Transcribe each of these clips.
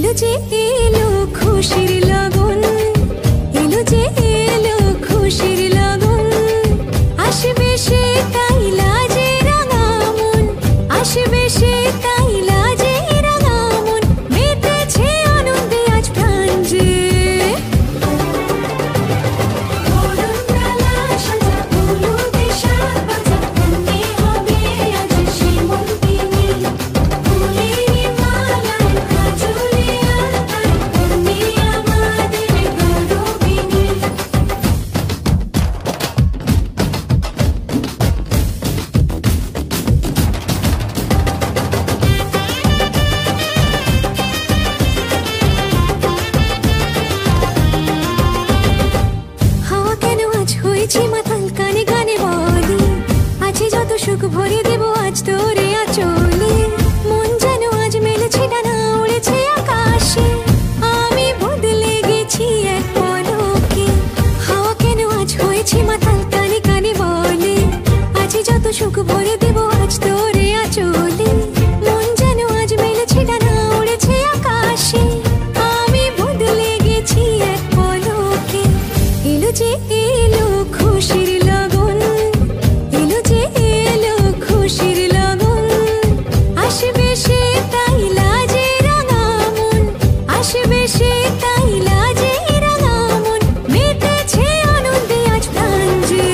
এলো যে এলো খুশির লগন, এলো যে এলো খুশির লগন, আসবে সে তাই লাজে রাঙা মন, আসবে সে তাই লাজে রাঙা মন, মেতেছে আনন্দে আজ প্রাণ যে। মাতাল কানে কানে বলি আছে যত সুখ ভরে দেব আজ তোরে আঁচলে, মন যেন আজ মেলেছে ডানা উড়েছে আকাশে, আমি বদলে গেছি এক পলকে। হাওয়া কেন আজ হয়েছে মাতাল কানে কানে বলে আছে যত সুখ ভরে দেব আজ তোরে আঁচলে, মন যেন আজ মেলেছে ডানা উড়েছে আকাশে, আমি বদলে গেছি এক পলকে। এলো যে এলো খুশির লগন, এলো যে এলো খুশির লগন, আসবে সে তাই লাজে রাঙা মন, আসবে সে তাই লাজে রাঙা মন, মেতেছে আনন্দে আজ প্রাণ যে।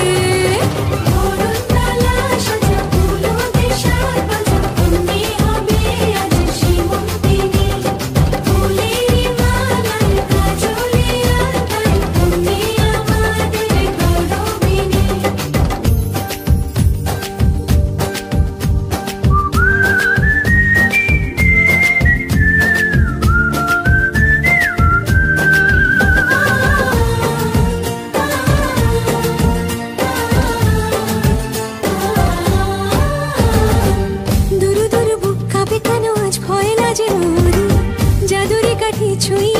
দুরু দুরু বুক কাঁপে কেন আজ ভয় লাজে মরি, জাদুরি কাঠি ছুঁই